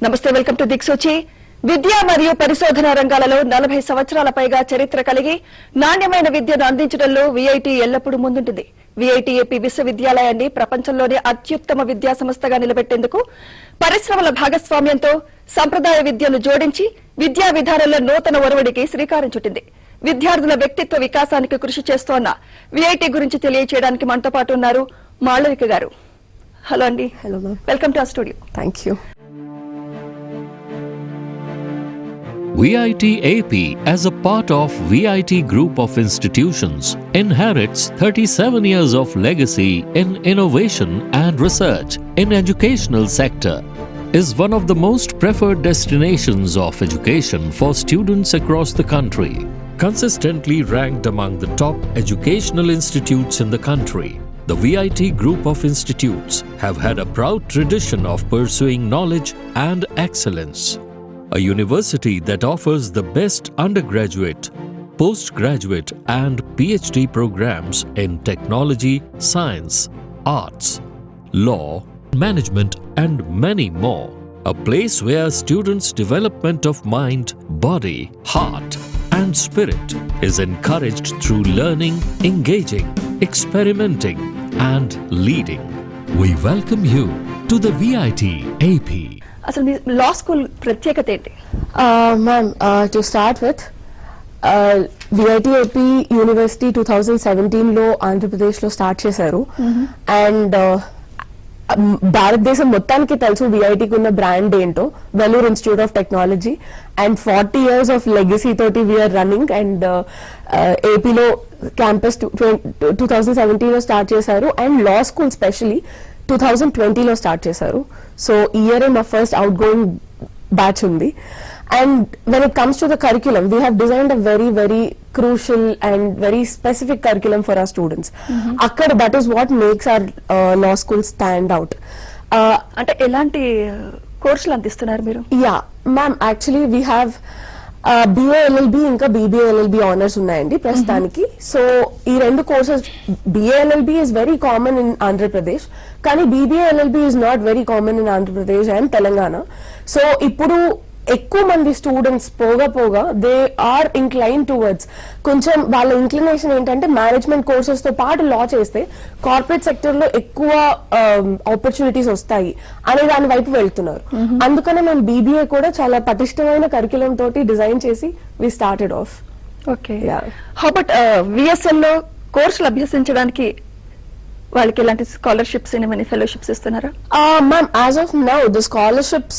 నమస్తే, welcome to దిక్సూచి. విద్య మరియు పరిశోధన రంగాలలో 40 సంవత్సరాల పైగా చరిత్ర కలిగి నాణ్యమైన విద్యను అందించడంలో విఐటి ఎల్లప్పుడూ ముందుంటుంది. విఐటి ఏపీ విశ్వవిద్యాలయాన్ని ప్రపంచంలోనే అత్యుత్తమ విద్యా సంస్థగా నిలబెట్టేందుకు పరిశ్రమల భాగస్వామ్యంతో సంప్రదాయ విద్యను జోడించి విద్యా విధానంలో నూతన ఒరవడికి శ్రీకారం చుట్టింది. విద్యార్థుల వ్యక్తిత్వ వికాసానికి కృషి చేస్తోన్న విఐటి గురించి తెలియజేయడానికి మనతో పాటు ఉన్నారు మాళవిక గారు. హలో అండి. Hello ma'am. Welcome to our studio. Thank you. VIT AP, as a part of VIT Group of Institutions, inherits 37 years of legacy in innovation and research in educational sector, is one of the most preferred destinations of education for students across the country, consistently ranked among the top educational institutes in the country. The VIT Group of Institutes have had a proud tradition of pursuing knowledge and excellence. A university that offers the best undergraduate, postgraduate and PhD programs in technology, science, arts, law, management and many more. A place where students' development of mind, body, heart and spirit is encouraged through learning, engaging, experimenting and leading. We welcome you to the VIT AP. అసలు మీ లా school ప్రత్యేకత ఏంటి? Ma'am, to start with VIT AP university 2017లో ఆంధ్రప్రదేశ్లో start చేశారు. And భారతదేశం మొత్తానికి తెలుసు విఐటికి ఉన్న బ్రాండ్ ఏంటో, Vellore institute of technology. And 40 years of legacy తోటి వీఆర్ రన్నింగ్. అండ్ ఏపీలో క్యాంపస్ 2017లో స్టార్ట్ చేశారు. అండ్ లా స్కూల్ స్పెషలీ 2020లో స్టార్ట్ చేశారు. సో ఈ ఇయర్ మా ఫస్ట్ అవుట్ గోయింగ్ బ్యాచ్ ఉంది. And when it comes to the curriculum, we have designed a very very crucial and very specific curriculum for our students. అక్కడ that is what makes our law school stand out. అంటే ఎలాంటి కోర్సులు అందిస్తున్నారు మీరు? Yeah ma'am, actually we have BA-LLB ఇంకా BBA-LLB honours ఉన్నాయండి ప్రస్తుతానికి. So ఈ రెండు courses, BA-LLB is very common in Andhra Pradesh, కానీ BBA-LLB is not very common in Andhra Pradesh and Telangana. So ఇప్పుడు ఎక్కువ మంది స్టూడెంట్స్ పోగా దే ఆర్ ఇంక్లైన్ టువర్డ్స్, కొంచెం వాళ్ళ ఇంక్లినేషన్ ఏంటంటే మేనేజ్మెంట్ కోర్సెస్ తో పాటు లా చేస్తే కార్పొరేట్ సెక్టర్ లో ఎక్కువ ఆపర్చునిటీస్ వస్తాయి అనే దాని వైపు వెళ్తున్నారు. అందుకనే మేము BBA కూడా చాలా పటిష్టమైన కరిక్యులం తోటి డిజైన్ చేసి we started off. Okay. How about VSL లో కోర్సులు అభ్యసించడానికి వాళ్ళకి ఎలాంటి స్కాలర్షిప్స్ ఏమైనా ఫెలోషిప్స్ ఇస్తున్నారా? Ma'am, as of now, the scholarships,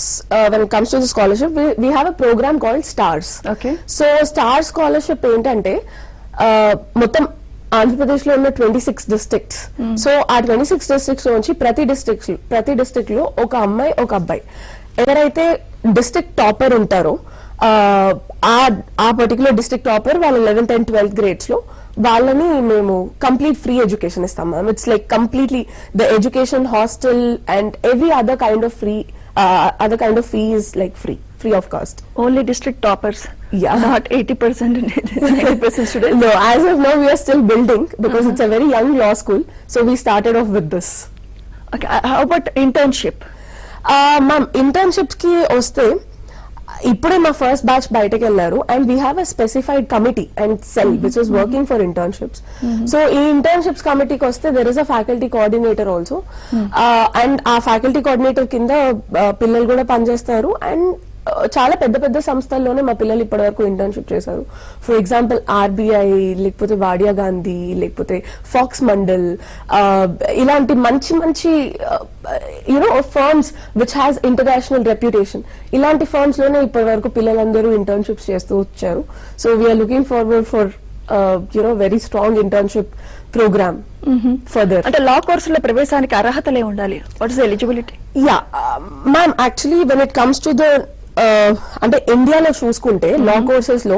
when it comes to the scholarship, we have a program called STARS. Okay. So STARS scholarship ఏంటంటే మొత్తం ఆంధ్రప్రదేశ్ లో ఉన్న 26 డిస్ట్రిక్ట్స్. సో ఆ 26 డిస్ట్రిక్ట్స్ నుంచి ప్రతి డిస్ట్రిక్ట్ లో ఒక అమ్మాయి ఒక అబ్బాయి ఎవరైతే డిస్ట్రిక్ట్ టాపర్ ఉంటారో, ఆ పర్టికులర్ డిస్ట్రిక్ట్ టాపర్ వాళ్ళ 11th and 12th grades లో వాళ్ళని మేము కంప్లీట్ ఫ్రీ ఎడ్యుకేషన్ ఇస్తాం ma'am. It's like completely the education, hostel and every other kind of fee is like free of cost. Only district toppers? Yeah. Not 80%, 90% students? No, as of now we are still building because it's a very young law school. So we started off with this. Okay. How about internship? Ma'am, internships ki వస్తే ఇప్పుడే మా first batch బయటకు వెళ్ళారు. And we have a specified committee and cell which is working for internships. So ఈ internships కమిటీకి వస్తే there is a faculty coordinator also. And ఆ faculty coordinator కింద పిల్లలు కూడా పనిచేస్తారు. అండ్ చాలా పెద్ద పెద్ద సంస్థల్లోనే మా పిల్లలు ఇప్పటి వరకు ఇంటర్న్షిప్ చేశారు. ఫర్ ఎగ్జాంపుల్ RBI, లేకపోతే వాడియా గాంధీ, లేకపోతే ఫాక్స్ మండల్, ఇలాంటి మంచి మంచి firms which has international reputation, ఇలాంటి ఫర్మ్స్ లోనే ఇప్పటి వరకు పిల్లలందరూ ఇంటర్న్షిప్స్ చేస్తూ వచ్చారు. So we're looking forward for very strong internship program further. అంటే లా కోర్సుల ప్రవేశానికి అర్హతలే ఉండాలి. What is eligibility? Ya ma'am, actually when it comes to the అంటే ఇండియాలో చూసుకుంటే లా కోర్సెస్ లో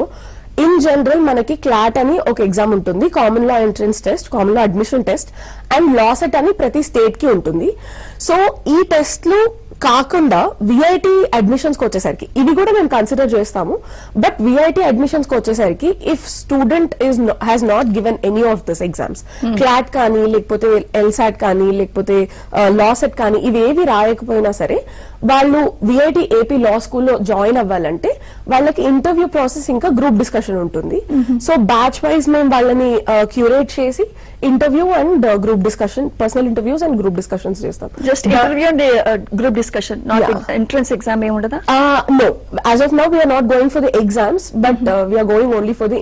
ఇన్ జనరల్ మనకి క్లాట్ అని ఒక ఎగ్జామ్ ఉంటుంది, common law entrance test, common law admission test, and law set అని ప్రతి స్టేట్ కి ఉంటుంది. సో ఈ టెస్ట్లు కాకుండా విఐటి అడ్మిషన్స్ కి వచ్చేసరికి ఇవి కూడా మేము కన్సిడర్ చేస్తాము. బట్ విఐటి అడ్మిషన్స్ కి వచ్చేసరికి if student has not given any of this exams, clot కానీ లేకపోతే LSAT కానీ లేకపోతే లా సెట్ కానీ ఇవేవి రాయకపోయినా సరే వాళ్ళు విఐటి ఏపీ లా స్కూల్లో జాయిన్ అవ్వాలంటే వాళ్ళకి ఇంటర్వ్యూ ప్రాసెస్ ఇంకా గ్రూప్ డిస్కషన్ ఉంటుంది. సో బ్యాచ్ వైజ్ మేము వాళ్ళని క్యూరేట్ చేసి interview and group discussion, personal interviews and group discussions చేస్తాం. Just interview and group discussion, not entrance exam ఏమి ఉండదా? No, as of now we are not going for the exams, but we are going only for the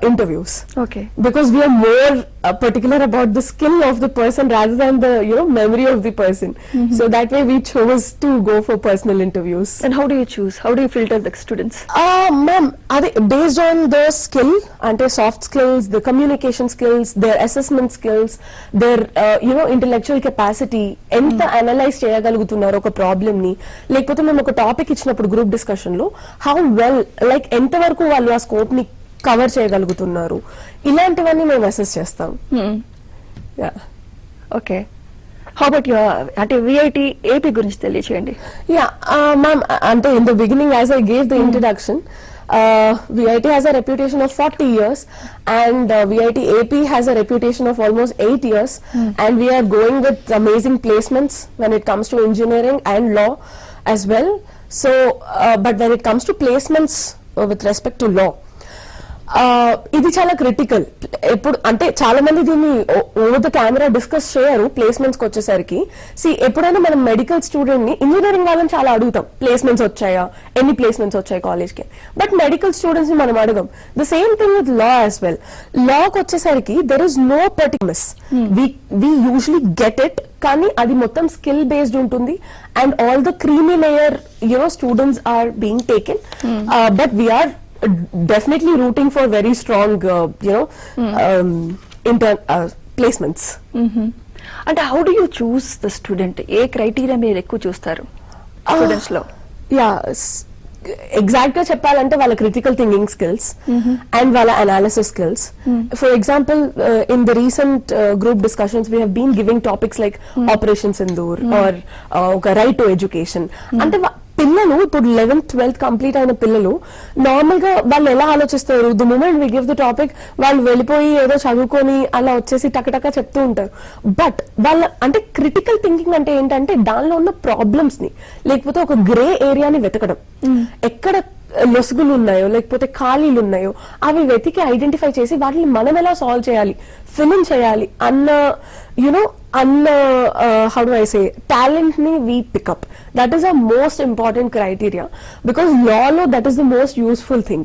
interviews. Okay. Because we are more particular about the skill of the person rather than the memory of the person. So that way we chose to go for personal interviews. And how do you choose? How do you filter the students? Ma'am, based on their skill and their soft skills, the communication skills, their assessment skills, their intellectual capacity, ఎంత analyse చేయగలుగుతున్నారు ఒక problem ని, లేకపోతే మేము ఒక topic ఇచ్చినప్పుడు group discussion లో how well like ఎంత వరకు వాళ్ళు ఆ స్కోప్ ని కవర్ చేయగలుగుతున్నారు, ఇలాంటివన్నీ మేము అసెస్ చేస్తాం. ఓకే, హౌ అబౌట్ యువర్ అంటే విఐటి ఏపీ గురించి తెలియచేయండి. మ్యామ్, అంటే in the beginning as I gave the introduction, VIT has a reputation of 40 years and VIT AP has a reputation of almost 8 years, and we are going with amazing placements when it comes to engineering and law as well. So but when it comes to placements with respect to law, ఇది చాలా critical. ఎప్పుడు అంటే చాలా మంది దీన్ని over the camera discuss చేయరు placements కి వచ్చేసరికి. ఎప్పుడైనా మనం మెడికల్ స్టూడెంట్ ని, ఇంజనీరింగ్ వాళ్ళని చాలా అడుగుతాం ప్లేస్మెంట్స్ వచ్చాయా, ఎన్ని ప్లేస్మెంట్స్ వచ్చాయి కాలేజ్ కి, బట్ మెడికల్ స్టూడెంట్స్ ని మనం అడగం. The same thing with law as well. లాకి వచ్చేసరికి there is no particulars, we usually get it, కానీ అది మొత్తం స్కిల్ బేస్డ్ ఉంటుంది and all the creamy layer students are being taken, but we're definitely rooting for very strong placements. అంటే how do you choose the student? ఏ criteria మీరు ఎక్కువ చూస్తారు students లో? ఎగ్జాక్ట్ గా చెప్పాలంటే వాళ్ళ క్రిటికల్ థింకింగ్ స్కిల్స్ అండ్ వాళ్ళ analysis skills. For example, in the recent group discussions we have been giving topics like operation Sindoor or ఒక రైట్ టు ఎడ్యుకేషన్. అంటే పిల్లలు ఇప్పుడు 11th 12th కంప్లీట్ అయిన పిల్లలు నార్మల్ గా వాళ్ళు ఎలా ఆలోచిస్తారు, the moment we give the topic వాళ్ళు వెళ్ళిపోయి ఏదో చదువుకొని అలా వచ్చేసి టకటక చెప్తూ ఉంటారు. బట్ వాళ్ళ అంటే క్రిటికల్ థింకింగ్ అంటే ఏంటంటే దానిలో ఉన్న ప్రాబ్లమ్స్ ని, లేకపోతే ఒక గ్రే ఏరియాని వెతకడం, ఎక్కడ లొసుగులు ఉన్నాయో లేకపోతే ఖాళీలు ఉన్నాయో అవి వెతికి ఐడెంటిఫై చేసి వాటిని మనం ఎలా సాల్వ్ చేయాలి, ఫిల్ చేయాలి అన్న how do I say, talent ni we pick up. That is our most important criteria, because law that is the most useful thing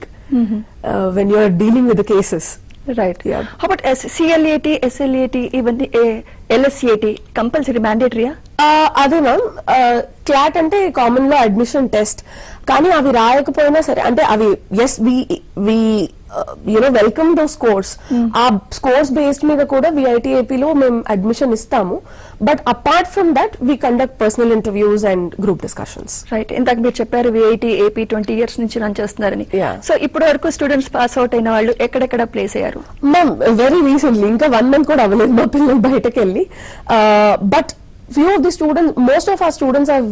when you are dealing with the cases. Right. Yeah. How about CLAT, SLAT, even the LSAT, compulsory mandatory? అదే ma'am, CLAT అంటే common law admission test, కానీ అవి రాయకపోయినా సరే, అంటే అవి yes we welcome those scores, ఆ scores based మీద కూడా విఐటి ఏపీలో మేము అడ్మిషన్ ఇస్తాము. But apart from that we conduct personal interviews and group discussions. Right, ఇందాక మీరు చెప్పారు విఐటి ఏపీ 20 years నుంచి రన్ చేస్తున్నారని. సో ఇప్పటి వరకు స్టూడెంట్స్ పాస్ అవుట్ అయిన వాళ్ళు ఎక్కడెక్కడ ప్లేస్ అయ్యారు? మ్యామ్, వెరీ రీసెంట్లీ, ఇంకా 1 month కూడా అవ్వలేదు మా పిల్లలు బయటకు వెళ్ళి. But few of the students, most of our students have,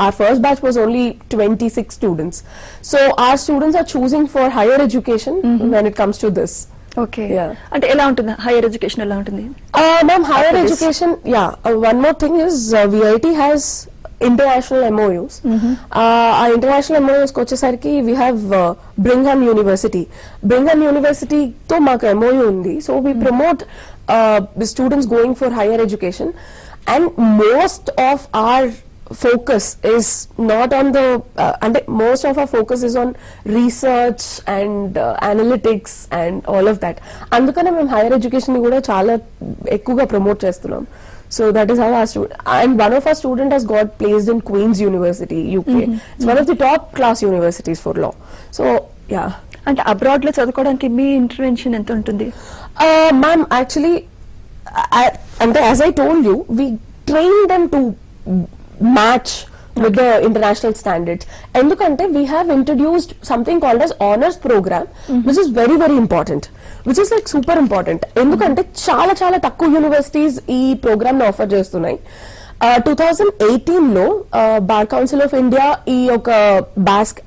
our first batch was only 26 students. So our students are choosing for higher education when it comes to this. Okay. Yeah. అంటే ఎలా ఉంటుంది higher education? ఎలా ఉంటుంది ma'am? Higher education, one more thing is VIT has international MOUs. Our international MOUs వచ్చేసరికి we have Brigham University. Brigham University తో మాకు MOU ఉంది. So we promote the students going for higher education. And most of our focus is not on the and most of our focus is on research and analytics and all of that. Andukane mem higher education ni kuda chaala ekkuva promote chestunam. So that is how our student, and one of our student has got placed in Queen's University, UK. It's one of the top class universities for law. So yeah. అంటే abroad లో చదువుకోవడానికి మీ intervention ఎంత ఉంటుంది? Ma'am, actually, and as I told you, we train them to match with the international standards. Endukante we have introduced something called as honors program, which is very very important, which is like super important. Endukante చాలా చాలా తక్కువ universities ఈ programme ని offer చేస్తున్నాయి. 2018 లో bar council of India ఈ ఒక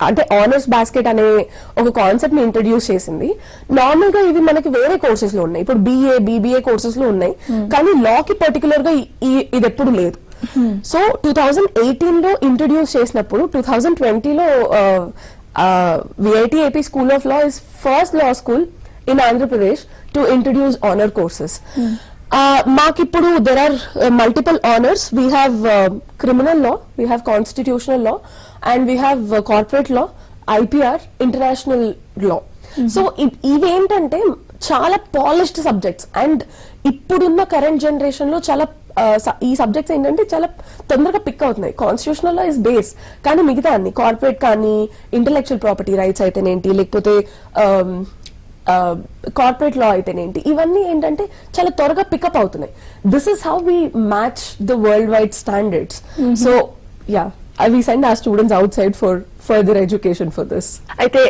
అంటే ఆనర్స్ బాస్కెట్ అనే ఒక కాన్సెప్ట్ ని ఇంట్రడ్యూస్ చేసింది. నార్మల్ గా ఇవి మనకి వేరే కోర్సెస్ లో ఉన్నాయి, ఇప్పుడు BA BBA కోర్సెస్ లో ఉన్నాయి, కానీ లా కి పర్టికులర్ గా ఇది ఎప్పుడు లేదు. సో 2018 లో ఇంట్రడ్యూస్ చేసినప్పుడు 2020లో VIT AP School of Law is first law school in Andhra Pradesh to introduce honor courses. Makipudu, there are multiple honors. We have criminal law, we have constitutional law, and we have corporate law, IPR, international law. So ఇవి ఏంటంటే చాలా polished subjects and ఇప్పుడున్న current generation లో చాలా ఈ subjects ఏంటంటే చాలా తొందరగా పిక్ అవుతున్నాయి. కాన్స్టిట్యూషనల్ లా ఇస్ బేస్, కానీ మిగతా అన్ని కార్పొరేట్ కానీ ఇంటెలెక్చువల్ ప్రాపర్టీ రైట్స్ అయితేనేంటి, లేకపోతే కార్పొరేట్ లా అయితేనేంటి, ఇవన్నీ ఏంటంటే చాలా త్వరగా పికప్ అవుతున్నాయి. This is how we match the world wide standards. So ya, we send our students outside for further education for this. అయితే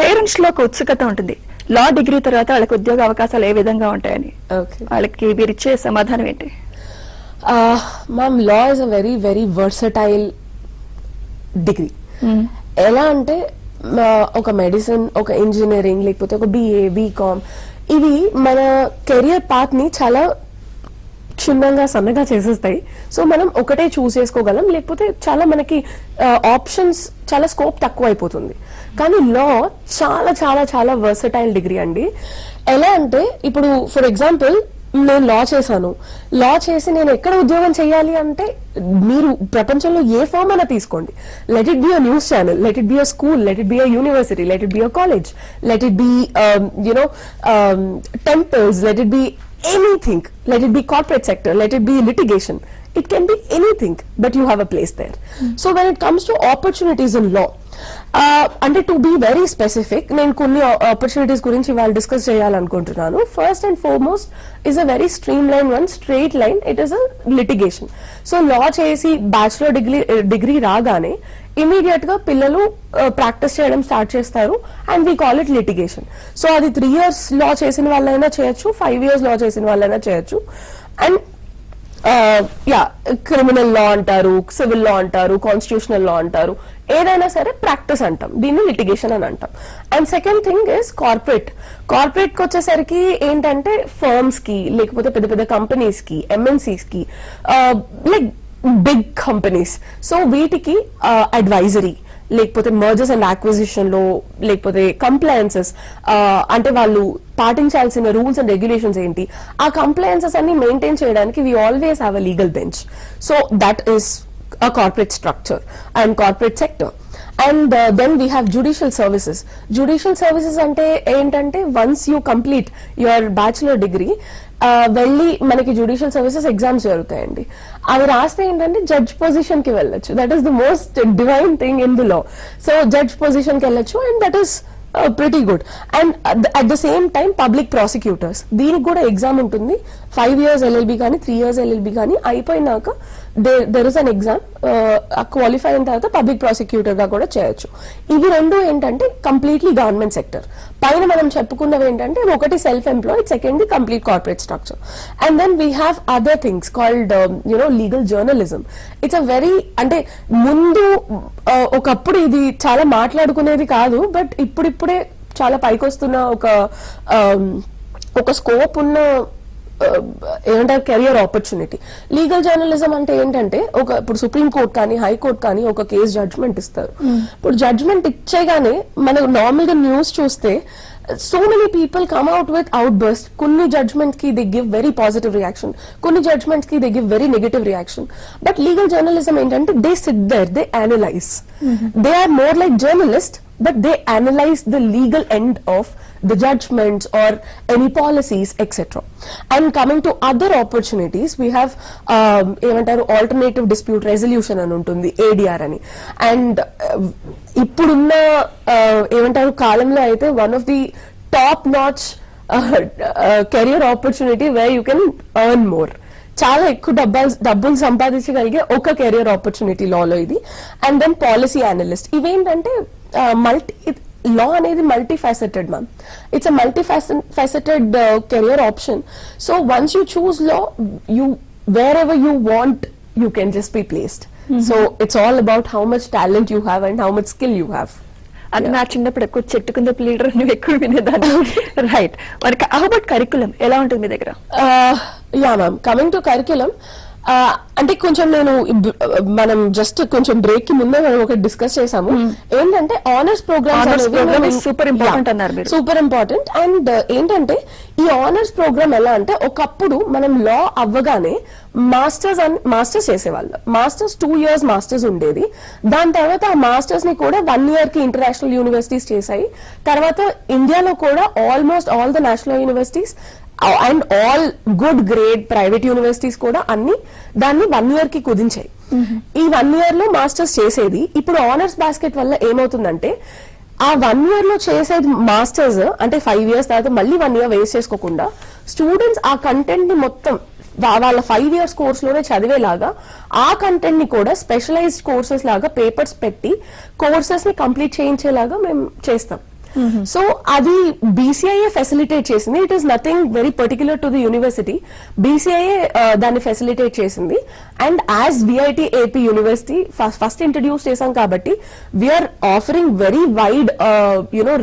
పేరెంట్స్ లో ఒక ఉత్సుకత ఉంటుంది, లా డిగ్రీ తర్వాత వాళ్ళకి ఉద్యోగ అవకాశాలు ఏ విధంగా ఉంటాయని. Okay. వాళ్ళకి మీరు ఇచ్చే సమాధానం ఏంటి? Ma'am, law is a very very versatile degree. ఎలా అంటే ఒక మెడిసిన్, ఒక ఇంజనీరింగ్, లేకపోతే ఒక BA, BCom, ఇవి మన కెరియర్ పాత్ ని చాలా క్షుణ్ణంగా సన్నగా చేసేస్తాయి. సో మనం ఒకటే చూస్ చేసుకోగలం, లేకపోతే చాలా మనకి ఆప్షన్స్, చాలా స్కోప్ తక్కువ అయిపోతుంది. కానీ లా చాలా చాలా చాలా వర్సటైల్ డిగ్రీ అండి. ఎలా అంటే ఇప్పుడు ఫర్ ఎగ్జాంపుల్ నేను లా చేశాను, లా చేసి నేను ఎక్కడ ఉద్యోగం చేయాలి అంటే మీరు ప్రపంచంలో ఏ ఫామ్ అయినా తీసుకోండి. Let it be a news channel, let it be a school, let it be a university, let it be a college, let it be temples, let it be anything, let it be corporate sector, let it be litigation, it can be anything, but you have a place there. So when it comes to opportunities in law, అంటే to be very specific, నేను కొన్ని opportunities గురించి వాళ్ళు discuss చేయాలనుకుంటున్నాను. First and foremost is a very streamline one, straight line, it is a litigation. So law చేసి bachelor degree రాగానే immediate గా పిల్లలు ప్రాక్టీస్ చేయడం స్టార్ట్ చేస్తారు and we call it litigation. So అది 3 years లా చేసిన వాళ్ళైనా చేయొచ్చు, 5 years లా చేసిన వాళ్ళైనా చేయొచ్చు. అండ్ క్రిమినల్ లా అంటారు, సివిల్ లా అంటారు, కాన్స్టిట్యూషనల్ లా అంటారు, ఏదైనా సరే ప్రాక్టీస్ అంటాం, దీన్ని లిటిగేషన్ అని అంటాం. And second thing is corporate. Corporate కి వచ్చేసరికి ఏంటంటే ఫర్మ్స్ కి, లేకపోతే పెద్ద పెద్ద కంపెనీస్ కి, MNCs కి, లైక్ బిగ్ కంపెనీస్. సో వీటికి అడ్వైజరీ, లేకపోతే మర్జర్స్ అండ్ యాక్విజిషన్ లో, లేకపోతే కంప్లయన్సెస్, అంటే వాళ్ళు పాటించాల్సిన రూల్స్ అండ్ రెగ్యులేషన్స్ ఏంటి, ఆ కంప్లయన్సెస్ అన్ని మెయింటైన్ చేయడానికి we always have a legal bench. So that is a corporate structure and corporate sector. And then we have judicial services. Judicial services అంటే ఏంటంటే once you complete your bachelor degree, వెళ్ళి మనకి judicial services exams జరుగుతాయండి. అవి రాస్తే ఏంటంటే judge position కి వెళ్ళొచ్చు. That is the most divine thing in the law. So judge position కి వెళ్ళొచ్చు and that is pretty good. And at the same time public prosecutors, దీనికి కూడా ఎగ్జామ్ ఉంటుంది. 5 years LLB కానీ 3 years LLB కానీ అయిపోయినాక there is an exam, qualify అయిన తర్వాత పబ్లిక్ ప్రాసిక్యూటర్ గా కూడా చేయొచ్చు. ఇవి రెండు ఏంటంటే కంప్లీట్లీ గవర్నమెంట్ సెక్టర్. పైన మనం చెప్పుకున్నవి ఏంటంటే ఒకటి self employed, second complete corporate structure. And then we have other things called legal journalism. It's a very, అంటే ముందు ఒకప్పుడు ఇది చాలా మాట్లాడుకునేది కాదు, బట్ ఇప్పుడిప్పుడే చాలా పైకొస్తున్న ఒక స్కోప్ ఉన్న ఏమంటారు కెరియర్ ఆపర్చునిటీ. లీగల్ జర్నలిజం అంటే ఏంటంటే ఇప్పుడు సుప్రీం కోర్ట్ కానీ హైకోర్ట్ కానీ ఒక కేసు జడ్జ్మెంట్ ఇస్తారు. ఇప్పుడు జడ్జ్మెంట్ ఇచ్చేగానే మనం నార్మల్ గా న్యూస్ చూస్తే so many people come out with outbursts. Kunni judgments ki they give very positive reaction, kunni judgments ki they give very negative reaction. But legal journalism ఏంటంటే they sit there, they analyze. They are more like journalists, but they analyze the legal end of the judgments or any policies, etc. And coming to other opportunities, we have ఏమంటారు alternative dispute resolution అని ఉంటుంది, ADR అని. And ఇప్పుడున్న ఏమంటారు కాలంలో అయితే one of the top notch career opportunity where you can earn more. చాలా ఎక్కువ డబ్బులు సంపాదించగలిగే ఒక కెరియర్ ఆపర్చునిటీ లాలో ఇది. And then policy analyst. ఇవేంటంటే లా అనేది multi faceted ma'am. It's a multi faceted career option. So once you choose law, you wherever you want you can just be placed. So it's all about how much talent you have and how much skill you have. అది నా చిన్నప్పుడు ఎక్కువ చెట్టు కింద leader నువ్వు ఎక్కువ వినేదాన్ని. Right. మరి హౌ అబౌట్ కరికులం ఎలా ఉంటుంది మీ దగ్గర? Yeah ma'am, coming to curriculum, అంటే కొంచెం మనం జస్ట్ కొంచెం బ్రేక్ కి ముందే మనం ఒకటి డిస్కస్ చేసాము. ఏంటంటే honours Honours program program is super important అన్నారు మీరు. Super important. అండ్ ఏంటంటే ఈ ఆనర్స్ ప్రోగ్రామ్ ఎలా అంటే, ఒకప్పుడు మనం లా అవ్వగానే మాస్టర్స్ చేసేవాళ్ళు. మాస్టర్స్ 2 years మాస్టర్స్ ఉండేది. దాని తర్వాత ఆ మాస్టర్స్ ని కూడా 1 year కి ఇంటర్నేషనల్ యూనివర్సిటీస్ చేశాయి. తర్వాత ఇండియాలో కూడా almost all the national universities and all good grade private universities కూడా అన్ని దాన్ని 1 year కి కుదించాయి. ఈ 1 year లో మాస్టర్స్ చేసేది ఇప్పుడు ఆనర్స్ బాస్కెట్ వల్ల ఏమవుతుందంటే, ఆ 1 year లో చేసేది మాస్టర్స్ అంటే 5 years తర్వాత మళ్ళీ 1 year వేస్ట్ చేసుకోకుండా స్టూడెంట్స్ ఆ కంటెంట్ ని మొత్తం వాళ్ళ 5 years కోర్స్ లోనే చదివేలాగా ఆ కంటెంట్ ని కూడా స్పెషలైజ్డ్ కోర్సెస్ లాగా పేపర్స్ పెట్టి కోర్సెస్ ని కంప్లీట్ చేయించేలాగా మేము చేస్తాం. సో అది BCIA ఫెసిలిటేట్ చేసింది. It is nothing very particular to the university. BCIA దాన్ని ఫెసిలిటేట్ చేసింది. And as VIT AP university first introduce చేశాం కాబట్టి we're offering very wide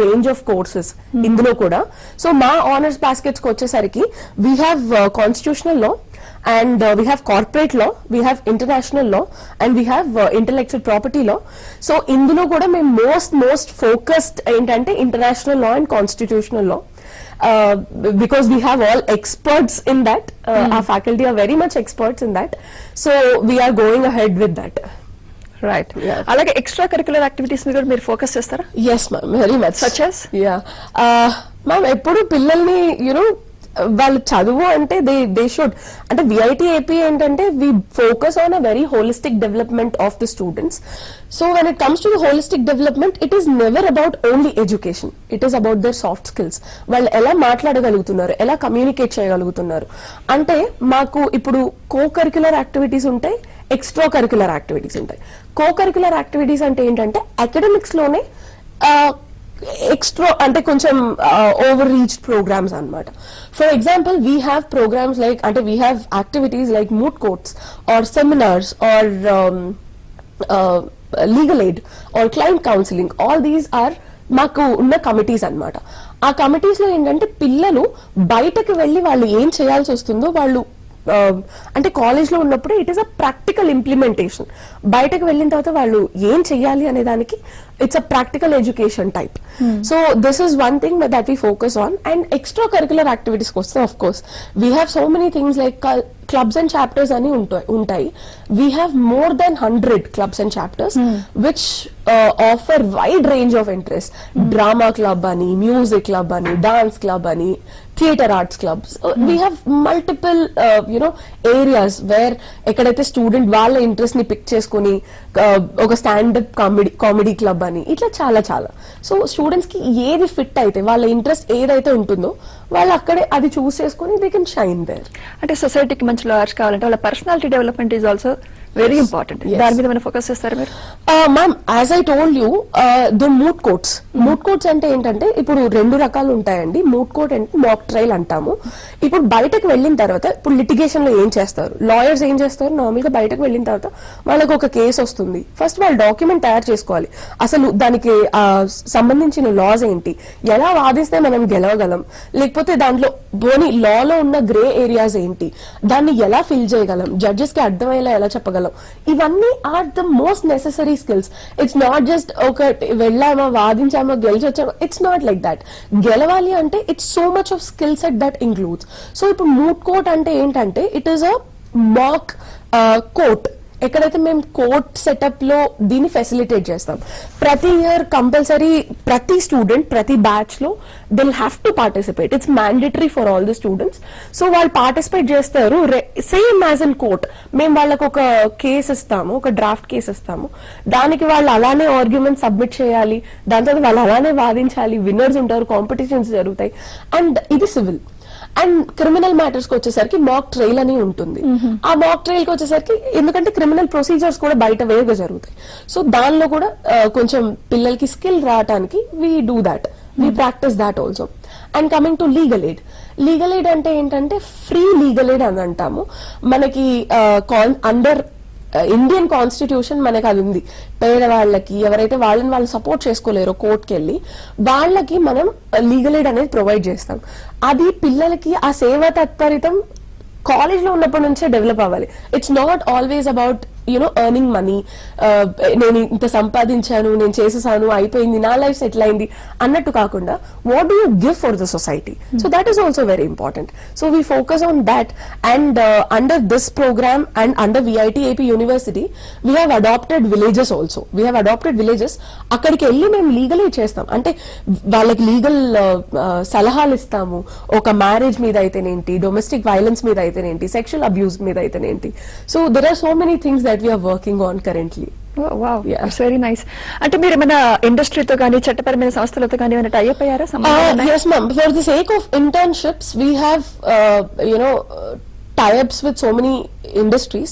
range of courses ఇందులో కూడా. సో మా ఆనర్స్ బాస్కెట్స్ కి వచ్చేసరికి we have constitutional law, and we have corporate law, we have international law, and we have intellectual property law. So indulo kuda me most focused entante international law and constitutional law, because we have all experts in that. Our faculty are very much experts in that, so we are going ahead with that. Right. Yeah. అలాగే extra curricular activities మీద కూడా మీరు focus చేస్తారా? Yes ma'am, very much. Such as? Yeah, ma'am ఎప్పుడు పిల్లల్ని వాళ్ళు చదువు అంటే దే షుడ్ అంటే VIT AP ఏంటంటే we focus on a very holistic development of the students. So when it comes to the holistic development, it is never about only education. It is about their soft skills. వాళ్ళు ఎలా మాట్లాడగలుగుతున్నారు, ఎలా communicate చేయగలుగుతున్నారు. అంటే మాకు ఇప్పుడు co-curricular activities ఉంటాయి, extra curricular activities ఉంటాయి. Co-curricular activities అంటే ఏంటంటే అకాడమిక్స్ లోనే ఎక్స్ట్రా అంటే కొంచెం ఓవర్ రీచ్ ప్రోగ్రామ్స్ అన్నమాట. For example we have programs like అంటే we have activities like moot courts or seminars or legal aid or client counselling. All these are మాకు ఉన్న కమిటీస్ అన్నమాట. ఆ కమిటీస్ లో ఏంటంటే పిల్లలు బయటకు వెళ్లి వాళ్ళు ఏం చేయాల్సి వస్తుందో వాళ్ళు అంటే కాలేజ్ లో ఉన్నప్పుడు it is a practical implementation. బయటకు వెళ్ళిన తర్వాత వాళ్ళు ఏం చెయ్యాలి అనే దానికి it's a practical education type. So this is one thing that we focus on. And extra curricular activities వస్తే of course we have so many things like clubs and chapters అని ఉంటాయి. We have more than 100 clubs and chapters which offer wide range of interest. Drama club అని, music club అని, dance club అని, theatre arts clubs. We have multiple areas where ఎక్కడైతే student వాళ్ళ interest ని pick చేసుకుని ఒక స్టాండప్ కామెడీ క్లబ్ అని ఇట్లా చాలా చాలా. సో స్టూడెంట్స్ కి ఏది ఫిట్ అయితే వాళ్ళ ఇంట్రెస్ట్ ఏదైతే ఉంటుందో వాళ్ళు అక్కడే అది చూస్ చేసుకుని దే కెన్ షైన్ దేర్. అంటే సొసైటీకి మంచి లాయర్స్ కావాలంటే వాళ్ళ personality development is also very important. దాని మీద మనం ఫోకస్ చేస్తారు మీరు? Ma'am as I told you the moot courts. Moot courts అంటే ఏంటంటే ఇప్పుడు 2 రకాలు ఉంటాయండి. మూట్ కోర్ట్ అంటే మాక్ ట్రయల్ అంటాము. ఇప్పుడు బయటకు వెళ్ళిన తర్వాత ఇప్పుడు లిటిగేషన్ లో ఏం చేస్తారు, లాయర్స్ ఏం చేస్తారు, నార్మల్ గా బయటకు వెళ్ళిన తర్వాత వాళ్ళకి ఒక కేసు వస్తుంది. ఫస్ట్ వాళ్ళు డాక్యుమెంట్ తయారు చేసుకోవాలి. అసలు దానికి సంబంధించిన లాస్ ఏంటి, ఎలా వాదిస్తే మనం గెలవగలం, లేకపోతే దాంట్లో బోని లాలో ఉన్న గ్రే ఏరియాస్ ఏంటి, దాన్ని ఎలా ఫిల్ చేయగలం, జడ్జెస్ కి అర్థమయ్యేలా ఎలా చెప్పగలం. ఇవన్నీ are the most necessary skills. It's not just ఒక వెళ్ళామా వాదించామా గెలిచొచ్చామా. It's not like that. గెలవాలి అంటే it's so much of skill set that includes. So ఇప్పుడు మూట్ కోర్ట్ అంటే ఏంటంటే it is a mock court. ఎక్కడైతే మేము కోర్ట్ సెటప్ లో దీన్ని ఫెసిలిటేట్ చేస్తాం. ప్రతి ఇయర్ కంపల్సరీ ప్రతి స్టూడెంట్ ప్రతి బ్యాచ్ లో they'll have to participate. It's mandatory for all the students. So వాళ్ళు పార్టిసిపేట్ చేస్తారు. సేమ్ యాజ్ ఇన్ కోర్ట్ మేము వాళ్ళకు ఒక కేసు ఇస్తాము, ఒక డ్రాఫ్ట్ కేసు ఇస్తాము. దానికి వాళ్ళు అలానే ఆర్గ్యుమెంట్ సబ్మిట్ చేయాలి. దాని తర్వాత వాళ్ళు అలానే వాదించాలి. విన్నర్స్ ఉంటారు, కాంపిటీషన్స్ జరుగుతాయి. అండ్ ఇది సివిల్. అండ్ క్రిమినల్ మ్యాటర్స్ కి వచ్చేసరికి మాక్ ట్రయల్ అని ఉంటుంది. ఆ మాక్ ట్రయల్ కి వచ్చేసరికి ఎందుకంటే క్రిమినల్ ప్రొసీజర్స్ కూడా బయట వేరుగా జరుగుతాయి. సో దానిలో కూడా కొంచెం పిల్లలకి స్కిల్ రావడానికి we do that, we practice that also. And coming to legal aid. Legal aid అంటే ఏంటంటే ఫ్రీ లీగల్ ఎయిడ్ అని అంటాము. మనకి అండర్ ఇండియన్ కాన్స్టిట్యూషన్ మనకి అది ఉంది. పేదవాళ్ళకి ఎవరైతే వాళ్ళని వాళ్ళు సపోర్ట్ చేసుకోలేరో కోర్టుకి వెళ్ళి వాళ్ళకి మనం లీగల్ ఎయిడ్ అనేది ప్రొవైడ్ చేస్తాం. అది పిల్లలకి ఆ సేవా తత్పరితం కాలేజ్ లో ఉన్నప్పటి నుంచే డెవలప్ అవ్వాలి. It's not always about earning money, నేను ఇంత సంపాదించాను, నేను చేసేసాను, అయిపోయింది, నా లైఫ్ సెటిల్ అయింది అన్నట్టు కాకుండా what do you give for the society. So that is also very important. So we focus on that. And under this program and under VIT AP university we have adopted villages also. We have adopted villages. అక్కడికి వెళ్ళి మేము legal aid చేస్తాం. అంటే వాళ్ళకి legal సలహాలు ఇస్తాము. ఒక marriage మీద అయితేనేంటి, డొమెస్టిక్ వైలెన్స్ మీద అయితేనేంటి, సెక్షువల్ అబ్యూస్ మీద అయితేనేంటి. So there are so many things that we are working on currently. Wow, it's very nice. అంటే మీరు ఏమైనా ఇండస్ట్రీతో కానీ చట్టపరమైన సంస్థలతో కానీ ఏమైనా టైఅప్ అయ్యారా? Yes ma'am, for the sake of internships we have tie-ups with so many industries.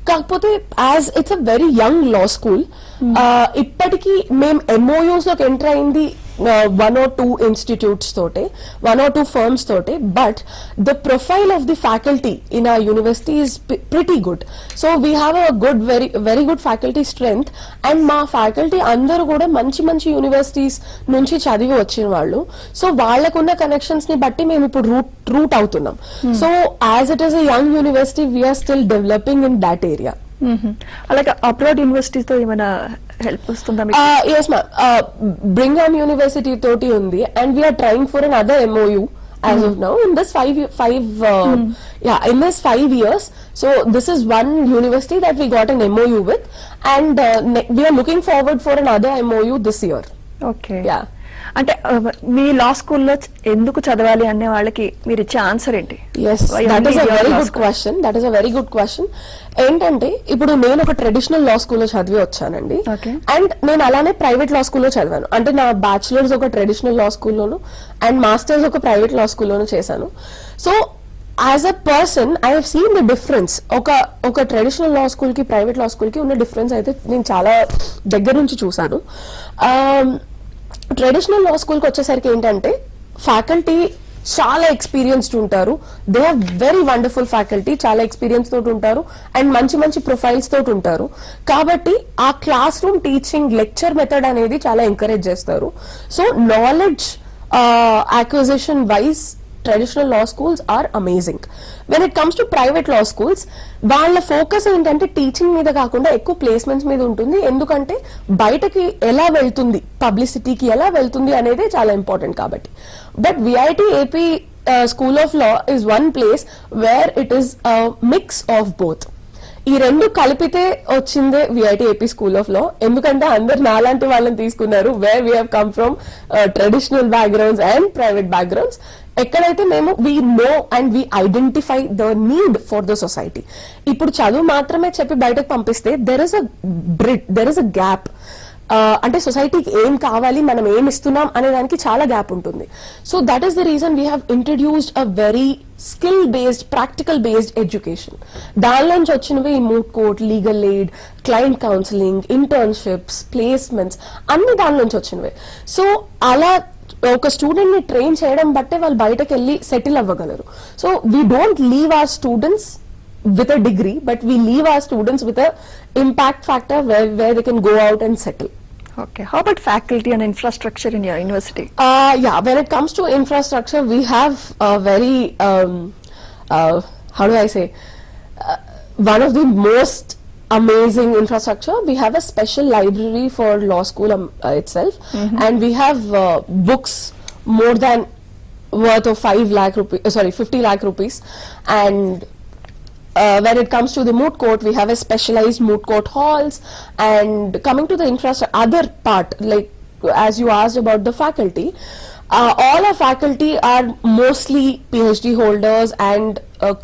కాకపోతే as it's a very young law school, ఇప్పటికీ మేము MOUs లోకి ఎంటర్ అయింది 1 or 2 institutes తోటే, 1 or 2 firms తోటే, but the profile of the faculty in our university is pretty good. So we have a good, very good faculty strength, and మా faculty అందరూ కూడా మంచి మంచి యూనివర్సిటీస్ నుంచి చదివి వచ్చిన వాళ్ళు. సో వాళ్ళకున్న కనెక్షన్స్ ని బట్టి మేము ఇప్పుడు రూట్ అవుతున్నాం. So as it is a young university, we are still developing in that area. అలాగే అబ్రాడ్ యూనివర్సిటీతో ఏమైనా హెల్ప్ వస్తుందా? Yes ma'am, Brigham University తోటి ఉంది, and we are trying for another MOU as of now in this 5 years. So this is one university that we got an MOU with, and we are looking forward for another MOU this year. Okay. Yeah. అంటే మీ లా స్కూల్లో ఎందుకు చదవాలి అనే వాళ్ళకి మీరు ఇచ్చే answer ఏంటి? Yes, that is a very good question. That is a very good question. ఏంటంటే ఇప్పుడు నేను ఒక ట్రెడిషనల్ లా స్కూల్లో చదివి వచ్చానండి, అండ్ నేను అలానే ప్రైవేట్ లా స్కూల్లో చదివాను. అంటే నా బ్యాచులర్స్ ఒక ట్రెడిషనల్ లా స్కూల్లోను అండ్ మాస్టర్స్ ఒక ప్రైవేట్ లా స్కూల్లోను చేశాను. So as a person I have seen the difference. ఒక ట్రెడిషనల్ లా స్కూల్ కి ప్రైవేట్ లా స్కూల్ కి ఉన్న డిఫరెన్స్ అయితే నేను చాలా దగ్గర నుంచి చూసాను. ట్రెడిషనల్ లా స్కూల్ కి వచ్చేసరికి ఏంటంటే ఫ్యాకల్టీ చాలా ఎక్స్పీరియన్స్డ్ ఉంటారు. They have very wonderful faculty, చాలా ఎక్స్పీరియన్స్ తోటి ఉంటారు అండ్ మంచి మంచి ప్రొఫైల్స్ తోటి ఉంటారు. కాబట్టి ఆ class room teaching lecture method అనేది చాలా ఎంకరేజ్ చేస్తారు. So knowledge acquisition wise traditional law schools are amazing. When it comes to private law schools, వాళ్ళ ఫోకస్ ఏంటంటే టీచింగ్ మీద కాకుండా ఎక్కువ ప్లేస్మెంట్స్ మీద ఉంటుంది. ఎందుకంటే బయటకి ఎలా వెళ్తుంది, పబ్లిసిటీకి ఎలా వెళ్తుంది అనేది చాలా ఇంపార్టెంట్ కాబట్టి. But VIT AP school of law is one place where it is mix of both. ఈ రెండు కలిపితే వచ్చిందే VIT AP స్కూల్ ఆఫ్ లా. ఎందుకంటే అందరు నాలాంటి వాళ్ళని తీసుకున్నారు, where we have come from traditional backgrounds and private backgrounds. ఎక్కడైతే మేము we know and we identify the need for the society. ఇప్పుడు చదువు మాత్రమే చెప్పి బయటకు పంపిస్తే దెర్ ఇస్ అ గ్యాప్. అంటే సొసైటీకి ఏం కావాలి, మనం ఏం ఇస్తున్నాం అనే దానికి చాలా గ్యాప్ ఉంటుంది. So that is the reason we have introduced a very skill based, practical based education. దానిలోంచి వచ్చినవి moot court, legal aid, client counselling, internships, placements అన్ని దానిలోంచి వచ్చినవే. సో అలా ఒక స్టూడెంట్ ని ట్రైన్ చేయడం బట్టే వాళ్ళు బయటకు వెళ్ళి సెటిల్ అవ్వగలరు. So we don't leave our students with a degree, but we leave our students with a impact factor where they can go out and settle. Okay, how about faculty and infrastructure in your university? Yeah, when it comes to infrastructure, we have a very how do I say, one of the most amazing infrastructure. We have a special library for law school itself, and we have books more than worth of 50 lakh rupees, and when it comes to the moot court, we have a specialized moot court halls. And coming to the infrastructure, other part, like as you asked about the faculty, all our faculty are mostly PhD holders, and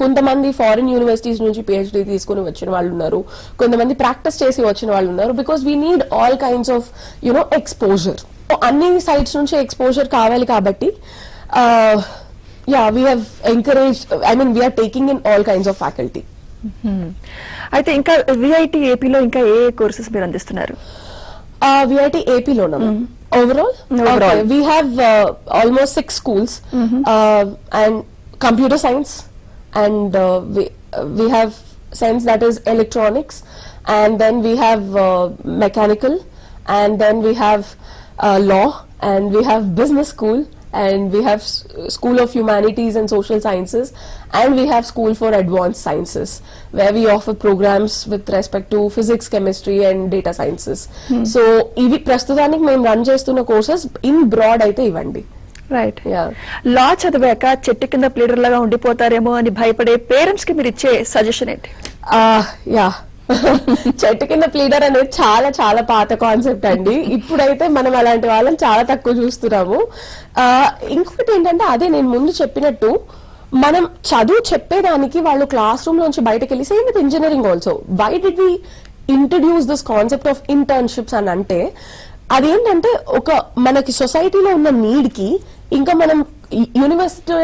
కొంతమంది foreign universities నుంచి PhD తీసుకుని వచ్చిన వాళ్ళు ఉన్నారు, కొంతమంది practice చేసి వచ్చిన వాళ్ళు ఉన్నారు. Because we need all kinds of exposure. అన్ని సైడ్స్ నుంచి ఎక్స్పోజర్ కావాలి కాబట్టి yeah, we have encouraged, I mean, we are taking in all kinds of faculty. అయితే ఇంకా VIT AP లో ఇంకా ఏ కోర్సెస్ మీరు అందిస్తున్నారు? VIT AP లో overall okay, we have almost 6 schools, and computer science, and we have science, that is electronics, and then we have mechanical, and then we have law, and we have business school, and we have School of Humanities and Social Sciences, and we have School for Advanced Sciences, where we offer programs with respect to physics, chemistry and data sciences. So ఇవి ప్రస్తుతానికి మేము run చేస్తున్న courses in broad అయితే ఇవ్వండి. Right. Yeah. లా చదివాక చెట్టు కింద pleader లాగా ఉండిపోతారేమో అని భయపడే పేరెంట్స్ కి మీరు ఇచ్చే సజెషన్ ఏంటి? యా చెట్టు కింద ప్లీడర్ అనేది చాలా చాలా పాత కాన్సెప్ట్ అండి. ఇప్పుడైతే మనం అలాంటి వాళ్ళని చాలా తక్కువ చూస్తున్నాము. ఇంకొకటి ఏంటంటే అదే నేను ముందు చెప్పినట్టు మనం చదువు చెప్పేదానికి వాళ్ళు క్లాస్ రూమ్ నుంచి బయటకు వెళ్ళి same with engineering also why did we introduce this concept of internships అని అంటే అదేంటంటే ఒక మనకి సొసైటీలో ఉన్న నీడ్ కి ఇంకా మనం యూనివర్సిటీ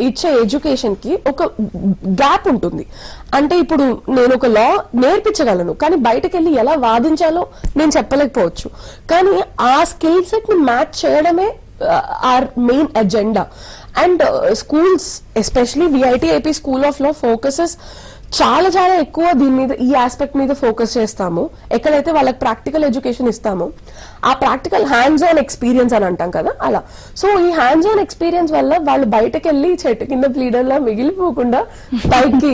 ఇచ్చే ఎడ్యుకేషన్ కి ఒక గ్యాప్ ఉంటుంది. అంటే ఇప్పుడు నేను ఒక లా నేర్పించగలను కానీ బయటకు వెళ్ళి ఎలా వాదించాలో నేను చెప్పలేకపోవచ్చు. కానీ ఆ స్కిల్ సెట్ ని మ్యాచ్ చేయడమే our main agenda. And schools especially VIT AP school of law focuses చాలా చాలా ఎక్కువ దీని మీద ఈ ఆస్పెక్ట్ మీద ఫోకస్ చేస్తాము. ఎక్కడైతే వాళ్ళకి ప్రాక్టికల్ ఎడ్యుకేషన్ ఇస్తామో ఆ ప్రాక్టికల్ హ్యాండ్స్ ఆన్ ఎక్స్పీరియన్స్ అని అంటాం కదా అలా. సో ఈ హ్యాండ్స్ ఆన్ ఎక్స్పీరియన్స్ వల్ల వాళ్ళు బయటకు వెళ్ళి చెట్టు కింద ప్లీడర్ లా మిగిలిపోకుండా పైకి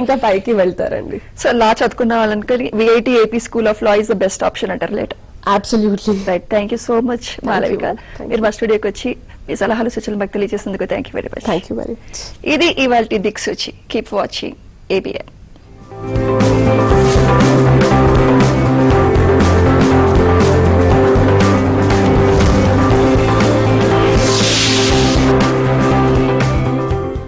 ఇంకా పైకి వెళ్తారండి. సో లా చదువుకున్న వాళ్ళకి VIT AP school of law is the best option అంటారు లేట్? Absolutely right. Thank you so much Malavika. Thank మీరు మా స్టూడియోకి వచ్చి మీ సలహాలు సూచనలు మాకు తెలియజేసినందుకు thank you very much. Thank you very much. ఇది ఇవాల్టి దిక్సూచి. Keep watching ABN.